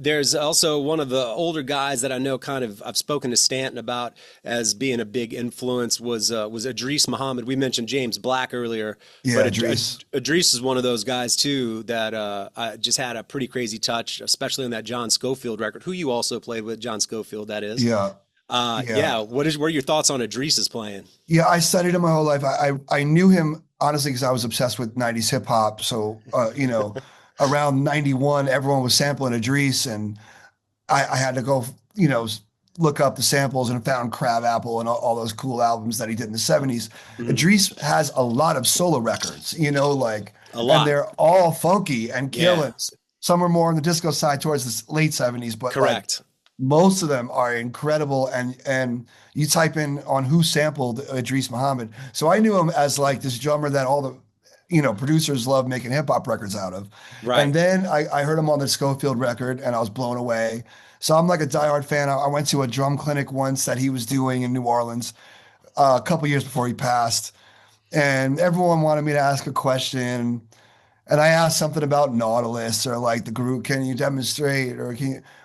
There's also one of the older guys that I know kind of I've spoken to Stanton about as being a big influence was Idris Muhammad. We mentioned James Black earlier, Yeah, but Idris. Idris is one of those guys too that I just had a pretty crazy touch, especially on that John Scofield record, who you also played with, John Scofield, that is. Yeah, yeah, Yeah, what are your thoughts on Idris's playing? yeah. I studied him my whole life. I knew him honestly because I was obsessed with '90s hip hop. So around '91, everyone was sampling Idris, and I had to go, look up the samples and found Crab Apple and all those cool albums that he did in the '70s. Mhm. Idris has a lot of solo records, like, A and lot. they're all funky and Yeah, killing. Some are more on the disco side towards the late '70s, but like correct. most of them are incredible. And you type in on who sampled Idris Muhammad. So I knew him as like this drummer that all the producers love making hip hop records out of. And Right. then I heard him on the Scofield record and I was blown away. So I'm like a diehard fan. I went to a drum clinic once that he was doing in New Orleans a couple years before he passed. And everyone wanted me to ask a question. And I asked something about Nautilus or like the groove. Can you demonstrate or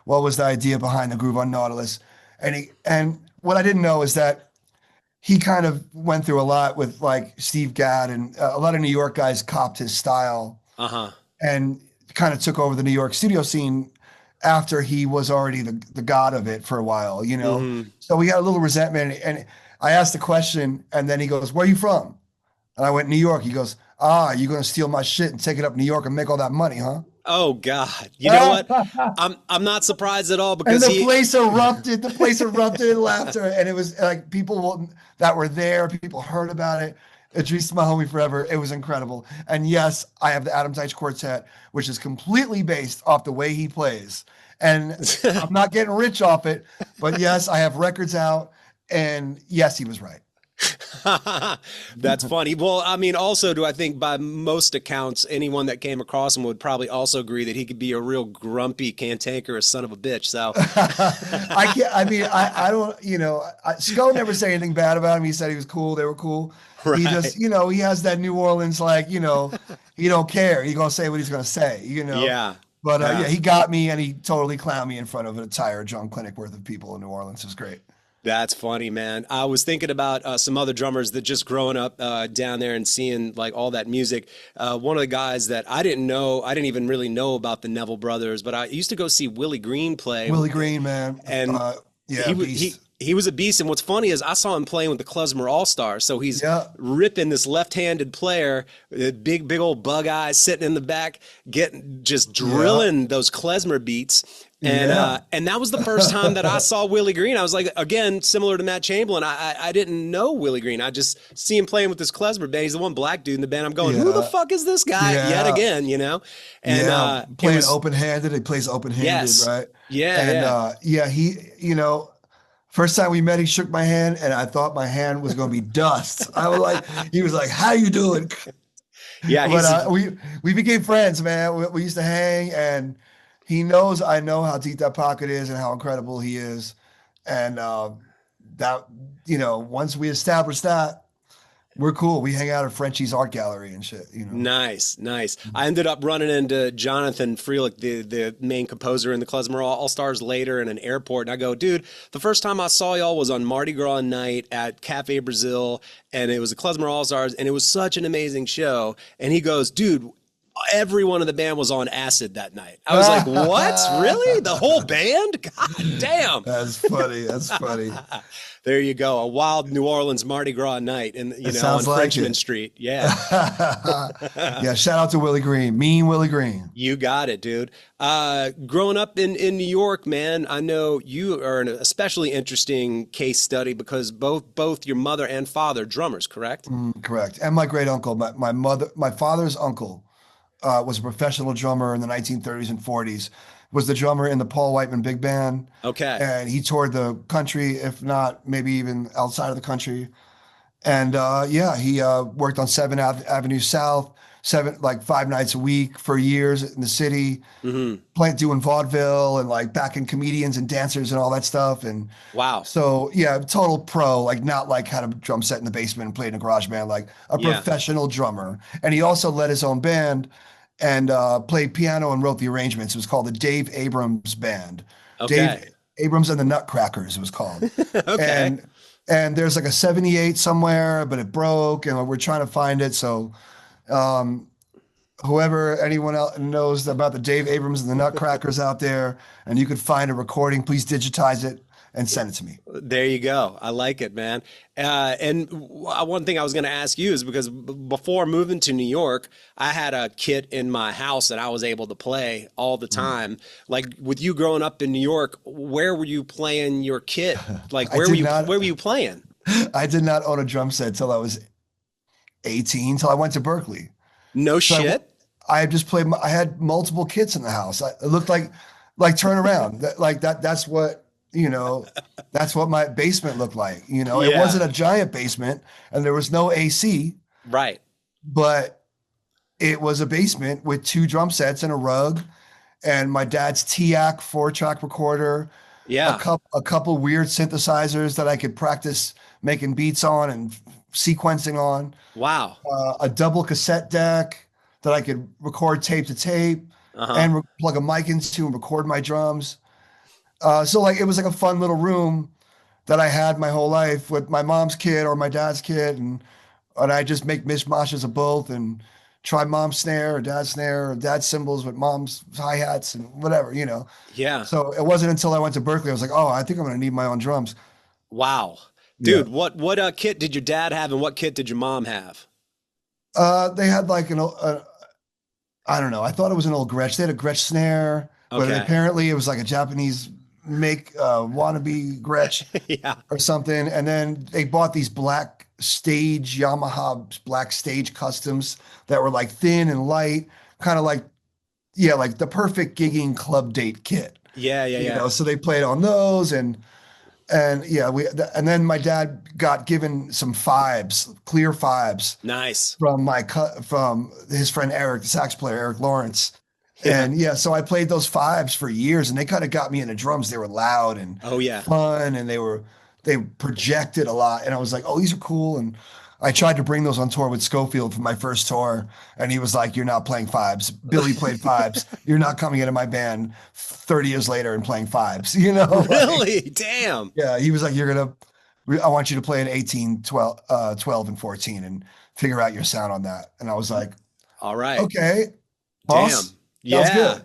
what was the idea behind the groove on Nautilus? And what I didn't know is that he kind of went through a lot with like Steve Gadd and a lot of New York guys copped his style Uh-huh. and kind of took over the New York studio scene after he was already the god of it for a while. Hmm. So we had a little resentment. And I asked the question, and then he goes, "Where are you from?" And I went, "New York." He goes, "Ah, you're gonna steal my shit and take it up New York and make all that money, huh?" Oh God. You know what? I'm not surprised at all And because the he place erupted. The place erupted in laughter, and it was like that were there. People heard about it. Idris, my homie forever. It was incredible. And yes, I have the Adam Deitch Quartet, which is completely based off the way he plays. And I'm not getting rich off it, but yes, I have records out. And yes, he was right. That's funny. Well, I mean, also, do I think by most accounts, anyone that came across him would probably also agree that he could be a real grumpy, cantankerous son of a bitch. So, I can't. I mean, I don't. Sco never said anything bad about him. He said he was cool. They were cool. He right. just, he has that New Orleans like, he don't care. He gonna say what he's gonna say. Yeah. But yeah, Yeah. he got me, and he totally clowned me in front of an entire drum clinic worth of people in New Orleans. It was great. That's funny, man. I was thinking about some other drummers that just growing up down there and seeing like all that music. One of the guys that I didn't know, I didn't even really know about the Neville brothers, but I used to go see Willie Green play, Willie Green, man. and Yeah, he beast. he was a beast. And what's funny is I saw him playing with the Klezmer All Stars. So he's Yeah, ripping this left-handed player, big old bug eyes sitting in the back, getting just yeah, drilling those Klezmer beats. yeah. And that was the first time that I saw Willie Green. I was like, again, similar to Matt Chamberlain. I didn't know Willie Green. I just see him playing with this Klezmer band. He's the one black dude in the band. I'm going, who the Yeah, fuck is this guy? Yet yeah. again. And Yeah, it playing was open-handed. He plays open-handed, yes, right? yeah, And yeah, yeah, first time we met, he shook my hand, and I thought my hand was gonna be dust. He was like, "How you doing?" yeah. But He's we became friends, man. We used to hang, and he knows I know how deep that pocket is and how incredible he is. And that, once we establish that, we're cool. We hang out at Frenchie's art gallery and shit. nice, nice. I ended up running into Jonathan Freelick, the main composer in the Klezmer All Stars later in an airport, and I go, dude, the first time I saw y'all was on Mardi Gras night at Cafe Brazil, and it was the Klezmer All Stars, and it was such an amazing show. And he goes, dude, everyone in the band was on acid that night. I was like, what? Really? The whole band? God damn. That's funny. That's funny. There you go. A wild New Orleans Mardi Gras night It on sounds like Frenchman it. Street. Yeah. Yeah, shout out to Willie Green, mean Willie Green. You got it, dude. Growing up in New York, man, I know you are an especially interesting case study because both your mother and father drummers, correct? Correct. And my great uncle, my father's uncle, was a professional drummer in the 1930s and 40s. Was the drummer in the Paul Whiteman Big Band, Okay. and he toured the country, if not maybe even outside of the country. And yeah, he worked on Avenue South, 5 nights a week for years in the city, Hmm. doing vaudeville and like backing comedians and dancers and all that stuff. And Wow. so yeah, total pro, like not like had a drum set in the basement and played in a garage band, like a Yeah. professional drummer. And he also led his own band. and played piano and wrote the arrangements. It was called the Dave Abrams Band. Dave Okay. Abrams and the Nutcrackers, it was called. Okay. And there's like a 78 somewhere, but it broke, and we're trying to find it. So um, whoever anyone else knows about the Dave Abrams and the Nutcrackers out there, and you could find a recording, please digitize it and send it to me. There you go. I like it, man. One thing I was going to ask you is because before moving to New York, I had a kit in my house that I was able to play all the time. Like with you growing up in New York, where were you playing your kit? Like where were you playing? I did not own a drum set till I was 18, till I went to Berkeley. No So shit. I just played. I had multiple kits in the house. It looked like turn around. That's what that's what my basement looked like. It Yeah. wasn't a giant basement, and there was no AC, Right. but it was a basement with two drum sets and a rug, and my dad's TIAC 4-track recorder, Yeah. a couple weird synthesizers that I could practice making beats on and sequencing on, Wow. a double cassette deck that I could record tape to tape Uh-huh. and plug a mic into and record my drums. So like it was like a fun little room that I had my whole life with my mom's kid or my dad's kid, and I just make mishmashes of both and try mom's snare or dad's cymbals with mom's hi-hats and whatever. Yeah. So it wasn't until I went to Berkeley I was like, oh, I think I'm gonna need my own drums. Wow. Yeah. Dude, what kit did your dad have and what kit did your mom have? They had like I don't know. I thought it was an old Gretsch. They had a Gretsch snare, but Okay. apparently it was like a Japanese make wannabe Gretsch Yeah. or something. And then they bought these black stage Yamaha black stage customs that were like thin and light, kind of like, yeah, like the perfect gigging club date kit. Yeah, yeah, yeah. So they played on those, and yeah, and then my dad got given some fibes, clear fibes Nice. from his friend Eric, the sax player, Eric Lawrence. Yeah. And yeah, so I played those fives for years, and they kind of got me into drums. They were loud and Oh yeah. fun, and they projected a lot. And I was like, oh, these are cool. And I tried to bring those on tour with Scofield for my first tour, and he was like, "You're not playing fives. Billy played fives. You're not coming into my band 30 years later and playing fives." Like, Really? Damn. yeah, he was like, I want you to play an 18, 12, 12 and 14 and figure out your sound on that." And I was like, All right. okay, Damn. boss, sounds Yeah. good.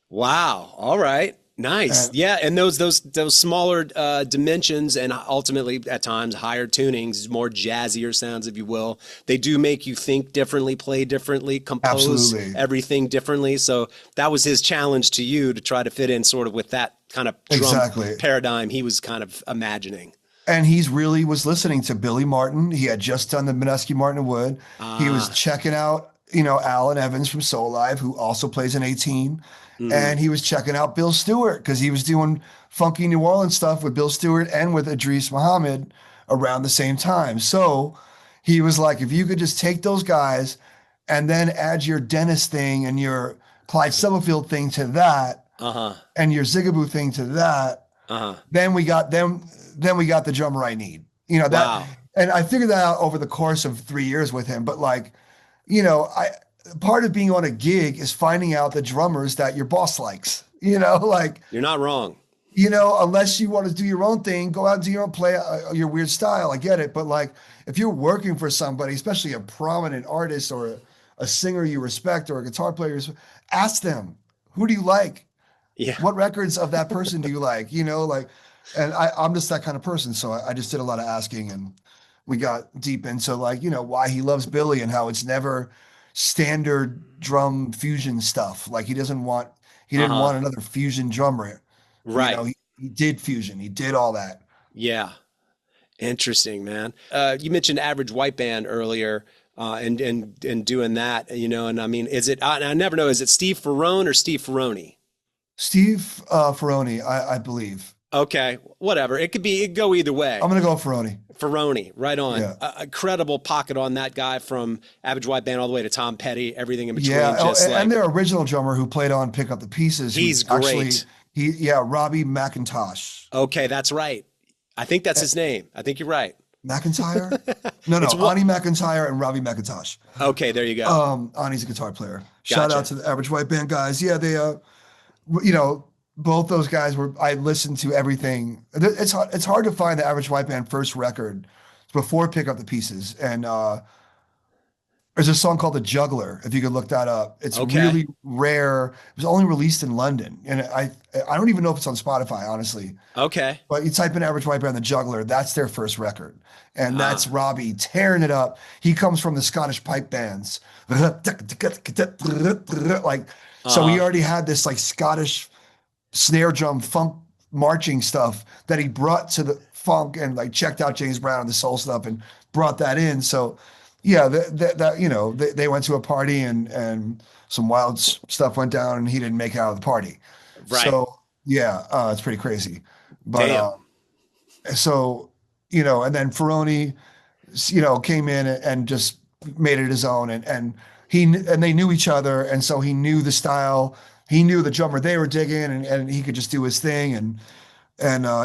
Wow. All right. Nice. And Yeah. And those smaller dimensions and ultimately at times higher tunings, more jazzier sounds, if you will, they do make you think differently, play differently, compose absolutely, everything differently. So that was his challenge to you to try to fit in sort of with that kind of drum exactly. paradigm he was kind of imagining. And he's really was listening to Billy Martin. He had just done the Mineski Martin and Wood. He was Ah. checking out, Alan Evans from Soul Live, who also plays an 18. Mhm. And he was checking out Bill Stewart because he was doing funky New Orleans stuff with Bill Stewart and with Idris Muhammad around the same time. So he was like, if you could just take those guys and then add your Dennis thing and your Clyde Stubblefield thing to that Uh-huh. and your Zigaboo thing to that, Uh-huh. then we got the drummer I need. Wow. And I figured that out over the course of 3 years with him. But like, I part of being on a gig is finding out the drummers that your boss likes. Like, You're not wrong. unless you want to do your own thing, go out and do your own play, your weird style. I get it. But like, if you're working for somebody, especially a prominent artist or a singer you respect or a guitar player, ask them, who do you like? Yeah. What records of that person do you like? And I'm just that kind of person. So I just did a lot of asking, and we got deep into like, why he loves Billy and how it's never standard drum fusion stuff. Like he didn't want Uh-huh. another fusion drummer. Right. He did fusion. He did all that. Yeah. Interesting, man. You mentioned Average White Band earlier, and doing that, and I mean, is it? I never know. Is it Steve Ferrone or Steve Ferroni? Steve Ferroni, I believe. Okay, whatever. It could go either way. I'm gonna go Ferroni. Ferroni, right on. Yeah. A credible pocket on that guy from Average White Band all the way to Tom Petty, everything in between. Yeah, Just and like their original drummer who played on Pick Up the Pieces. he's who's actually great. Robbie McIntosh. Okay, that's right. I think that's his name. I think you're right. McIntyre? No, It's no, what? Ani McIntyre and Ravi McIntosh. Okay, there you go. Ani's a guitar player. Shout out Gotcha. to the Average White Band guys. Yeah, they you know, both those guys were. I listened to everything. It's hard to find the Average White Band first record before Pick Up the Pieces, and there's a song called The Juggler, if you could look that up. It's Okay. really rare. It was only released in London, and I don't even know if it's on Spotify, honestly. Okay. But you type in Average White Band, The Juggler, that's their first record. And that's Ah. Robbie tearing it up. He comes from the Scottish pipe bands. Like, so he Uh-huh. already had this like Scottish snare drum funk marching stuff that he brought to the funk and like checked out James Brown and the soul stuff and brought that in. So yeah, they went to a party and some wild stuff went down and he didn't make it out of the party. Right. So yeah, it's pretty crazy. But Damn. so and then Ferroni, came in and just made it his own, and they knew each other, and so he knew the style, he knew the drummer they were digging, and he could just do his thing, and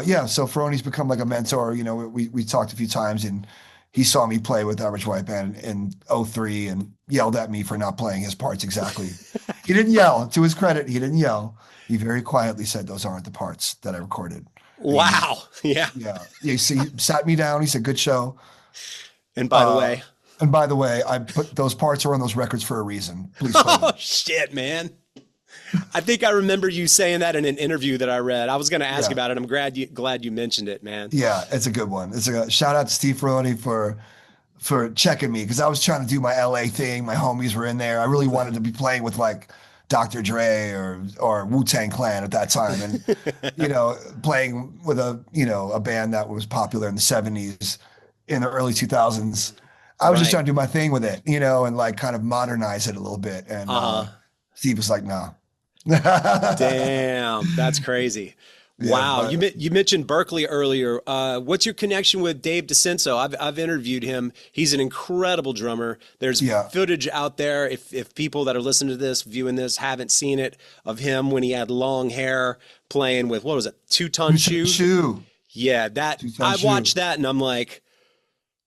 yeah, so Ferroni's become like a mentor. We talked a few times, and he saw me play with Average White Band in '03 and yelled at me for not playing his parts exactly. He didn't yell. To his credit, he didn't yell. He very quietly said, "Those aren't the parts that I recorded." And Wow. Yeah. yeah, he sat me down. He said, "Good show." And by the Uh, way, and by the way, I put those parts are on those records for a reason. Please play oh them. shit, man. I think I remember you saying that in an interview that I read. I was going to ask Yeah, about it. I'm glad you mentioned it, man. yeah, it's a good one. It's a shout out to Steve Ferroni for checking me because I was trying to do my LA thing. My homies were in there. I really wanted to be playing with like Dr. Dre or Wu-Tang Clan at that time, and playing with a band that was popular in the '70s, in the early 2000s. I was just Right. trying to do my thing with it, and like kind of modernize it a little bit. And Uh-huh. Steve was like, "No." Damn, that's crazy. Yeah, Wow, but you mentioned Berkeley earlier. What's your connection with Dave DiCenso? I've interviewed him. He's an incredible drummer. There's yeah, footage out there. If people that are listening to this, viewing this, haven't seen it, of him when he had long hair playing with, what was it, Two-Ton Shoe? Shoe, Yeah, that Two-Ton I Shoe. watched that and I'm like,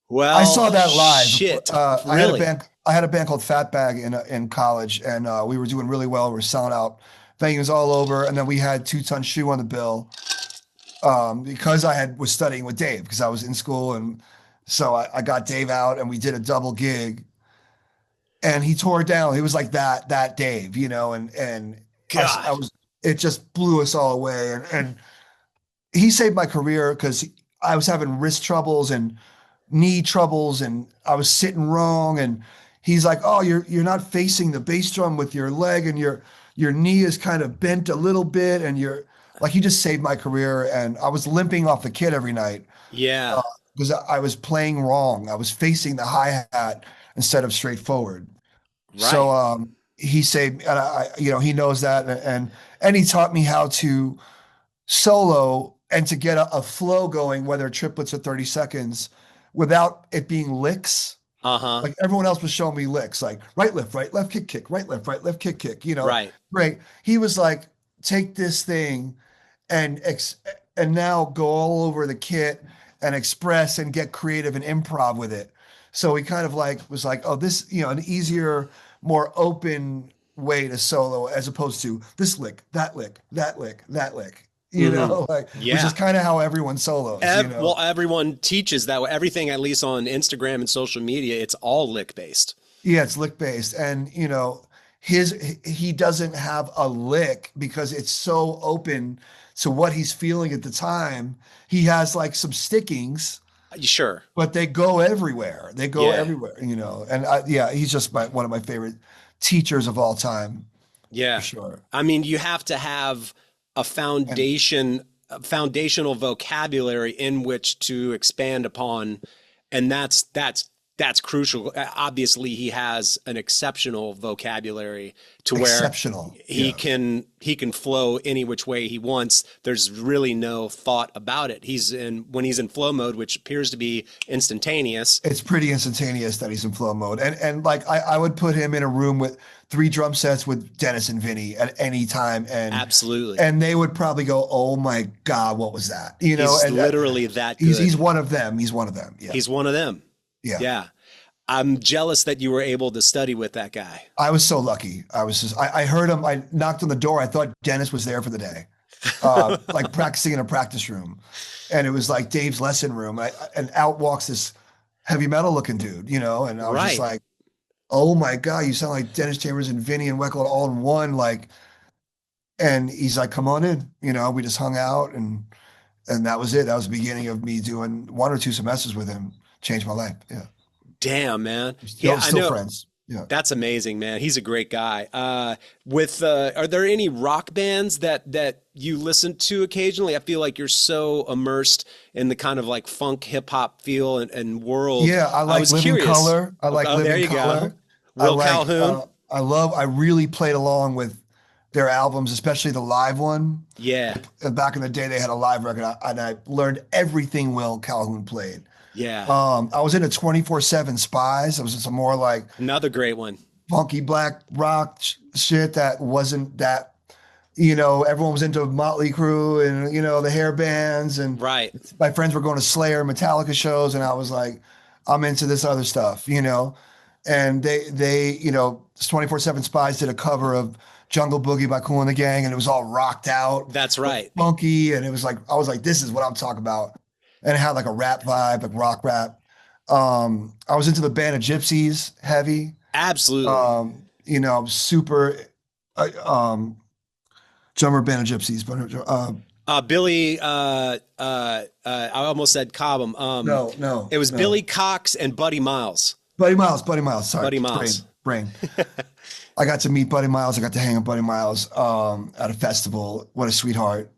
I well, saw that live. shit, I had a really? band. I had a band called Fatbag in college, and we were doing really well. We were selling out venues all over, and then we had Two-Ton Shoe on the bill because was studying with Dave because I was in school, and so I got Dave out, and we did a double gig, and he tore it down. He was like that Dave, and I God. was. It just blew us all away, and he saved my career because I was having wrist troubles and knee troubles and I was sitting wrong and he's like, "Oh, you're not facing the bass drum with your leg and your knee is kind of bent a little bit and you're like he just saved my career and I was limping off the kit every night Yeah, because I was playing wrong. I was facing the hi-hat instead of straight forward. So right. he saved and he knows that and he taught me how to solo and to get a flow going, whether triplets or 30 seconds, without it being licks. Uh-huh. Like everyone else was showing me licks, like right, left, kick, kick, right, left, kick, kick. Right. Great. He was like, take this thing and and now go all over the kit and express and get creative and improv with it. So he kind of like was like, oh, this, an easier, more open way to solo as opposed to this lick, that lick, that lick, that lick. Hmm. Like which is Yeah. kind of how everyone solos. Well, everyone teaches that way. Everything, at least on Instagram and social media, it's all lick based. Yeah, it's lick based, and he doesn't have a lick because it's so open to what he's feeling at the time. He has like some stickings, Sure. but they go everywhere. They go Yeah. everywhere. And yeah, he's just one of my favorite teachers of all time for Yeah. sure. I mean, you have to have a And a foundational vocabulary in which to expand upon, and that's crucial. Obviously, he has an exceptional vocabulary to where exceptional. he Yeah, can flow any which way he wants. There's really no thought about it. When he's in flow mode, which appears to be instantaneous. it's pretty instantaneous that he's in flow mode. And like I would put him in a room with 3 drum sets with Dennis and Vinny at any time, Absolutely. and they would probably go, "Oh my God, what was that?" You know, He's and literally that he's good. one of them. He's one of them. Yeah, He's one of them. yeah. Yeah. I'm jealous that you were able to study with that guy. I was so lucky. I heard him. I knocked on the door. I thought Dennis was there for the day, like practicing in a practice room, and it was like Dave's lesson room. And out walks this heavy metal looking dude, you know, and I was just Right. like, "Oh my God, you sound like Dennis Chambers and Vinny and Weckl all in one." Like, and he's like, "Come on in." You know, we just hung out, and that was it. That was the beginning of me doing 1 or 2 semesters with him. Changed my life. Yeah, Damn, man. still Yeah, I still know. friends. Yeah. That's amazing, man. He's a great guy. With are there any rock bands that you listen to occasionally? I feel like you're so immersed in the kind of like funk hip hop feel and world. Yeah, I I like was Living curious. Color. I like Oh, there Living you go. Color. I Will like Calhoun. I really played along with their albums, especially the live one. Yeah, Back in the day, they had a live record, and I learned everything Will Calhoun played. yeah. I was into 24/7 Spies. I was in some more like Another great one. funky black rock shit that wasn't that, everyone was into Motley Crue and, the hair bands. And Right. my friends were going to Slayer and Metallica shows. And I was like, I'm into this other stuff. And they 24/7 Spies did a cover of Jungle Boogie by Kool and the Gang. And it was all rocked out, That's right. funky. And it was like, I was like, this is what I'm talking about. And it had like a rap vibe, like rock rap. I was into the Band of Gypsies heavy. Absolutely. Super drummer Band of Gypsies, but Billy, I almost said Cobham. no, no, It was no. Billy Cox and Buddy Miles. Buddy Miles. Sorry, Buddy brain, Miles. brain. I got to meet Buddy Miles. I got to hang with Buddy Miles at a festival. What a sweetheart.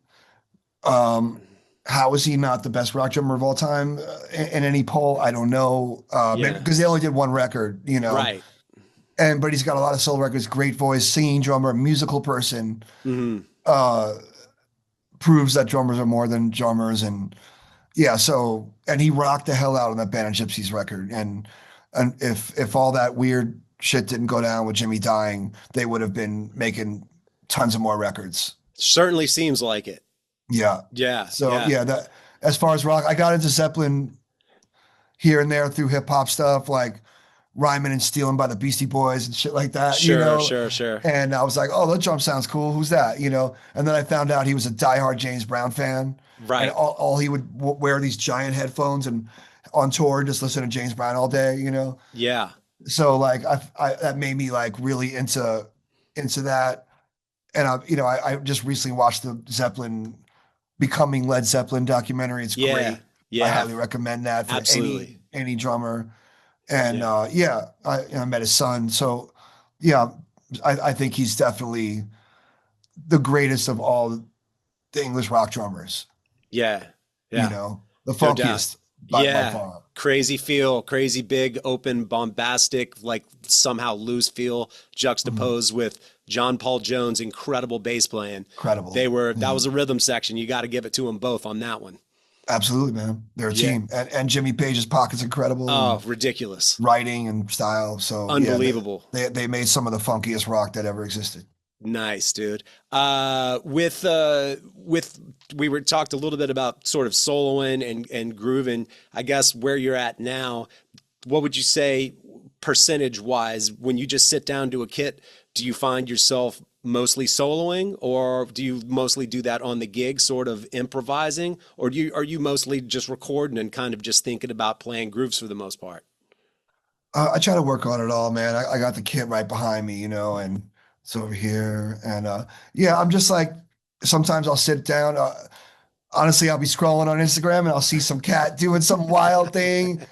How is he not the best rock drummer of all time in any poll? I don't know. Maybe Yeah. because they only did one record. Right. But he's got a lot of solo records, great voice, singing drummer, musical person. Hmm. Uh, proves that drummers are more than drummers, and yeah. So, and he rocked the hell out on that Band of Gypsies record. And if all that weird shit didn't go down with Jimmy dying, they would have been making tons of more records. Certainly seems like it. Yeah. Yeah. So Yeah. yeah, that as far as rock, I got into Zeppelin here and there through hip hop stuff like Rhymin' and Stealing by the Beastie Boys and shit like that, Sure. Sure. Sure. And I was like, oh, that drum sounds cool. Who's that? And then I found out he was a diehard James Brown fan. And Right. all he would wear these giant headphones and on tour and just listen to James Brown all day. Yeah. So like I that made me like really into that. And I just recently watched the Zeppelin Becoming Led Zeppelin documentary. It's Yeah. great. I Yeah. highly recommend that for Absolutely. any drummer. And Yeah. I met his son. So yeah, I think he's definitely the greatest of all the English rock drummers. Yeah. Yeah. The No doubt. funkiest by Yeah. far. Crazy feel, crazy big, open, bombastic, like somehow loose feel Mhm. juxtaposed with John Paul Jones' incredible bass playing. Incredible. That Yeah. was a rhythm section. You got to give it to them both on that one. Absolutely, man. They're a Yeah. team. And Jimmy Page's pocket's incredible and Oh, ridiculous. writing and style. So yeah, Unbelievable. they made some of the funkiest rock that ever existed. Nice, dude. With we were talked a little bit about sort of soloing and grooving. I guess where you're at now, what would you say percentage wise when you just sit down to a kit? Do you find yourself mostly soloing, or do you mostly do that on the gig, sort of improvising, or are you mostly just recording and kind of just thinking about playing grooves for the most part? I try to work on it all, man. I got the kit right behind me, and it's over here. And yeah, I'm just like, sometimes I'll sit down. Honestly, I'll be scrolling on Instagram and I'll see some cat doing some wild thing.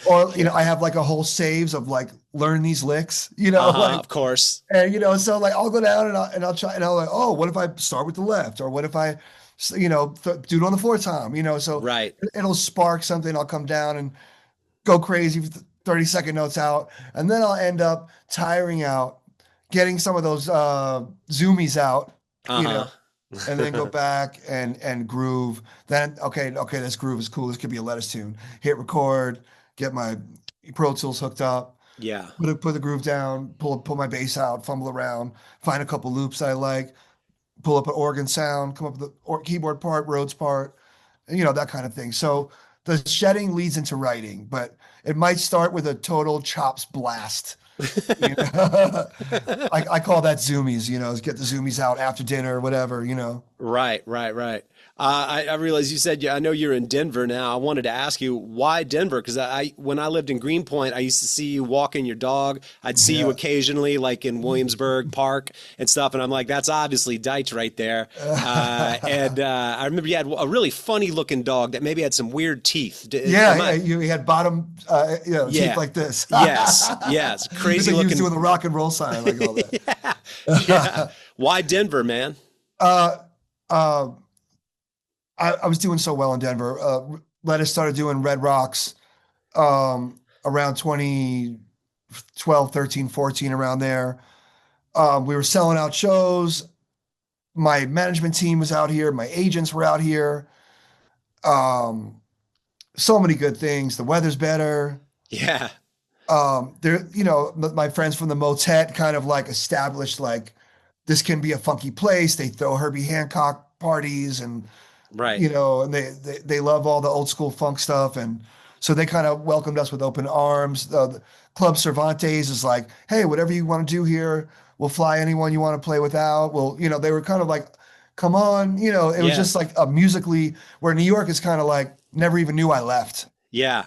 Or, I have like a whole saves of like, learn these licks, like, Of course. and, so like I'll go down and I'll try and I'll like, oh, what if I start with the left? Or what if I, do it on the floor tom, so Right. it'll spark something. I'll come down and go crazy with 30-second notes out. And then I'll end up tiring out, getting some of those zoomies out, Uh-huh. and then go back and groove. Then, okay, this groove is cool. This could be a Lettuce tune. Hit record, get my Pro Tools hooked up. Yeah. Put the groove down, pull my bass out, fumble around, find a couple loops I like, pull up an organ sound, come up with the keyboard part, Rhodes part, and, that kind of thing. So the shedding leads into writing, but it might start with a total chops blast. You know? I call that zoomies, get the zoomies out after dinner or whatever. Right, right, right. I realize you said, yeah, I know you're in Denver now. I wanted to ask you why Denver? Because when I lived in Greenpoint, I used to see you walking your dog. I'd see you Yeah. occasionally, like in Williamsburg Park and stuff. And I'm like, that's obviously Deitch right there. And I remember you had a really funny looking dog that maybe had some weird teeth. Yeah, Am yeah, I? you had bottom, teeth Yeah. like this. Yes. Yes. It's Crazy like he was looking. doing the rock and roll sign, like all that. Yeah. Yeah. Why Denver, man? Uh, uh, I was doing so well in Denver. Lettuce started doing Red Rocks around 2012, 13, 14, around there. We were selling out shows. My management team was out here. My agents were out here. Um, so many good things. The weather's better. Yeah. My friends from the motet kind of like established like this can be a funky place. They throw Herbie Hancock parties and Right. and they love all the old school funk stuff, and so they kind of welcomed us with open arms. The Club Cervantes is like, hey, whatever you want to do here, we'll fly anyone you want to play without. Well, they were kind of like, come on, it was Yeah. just like a musically where New York is kind of like never even knew I left. Yeah.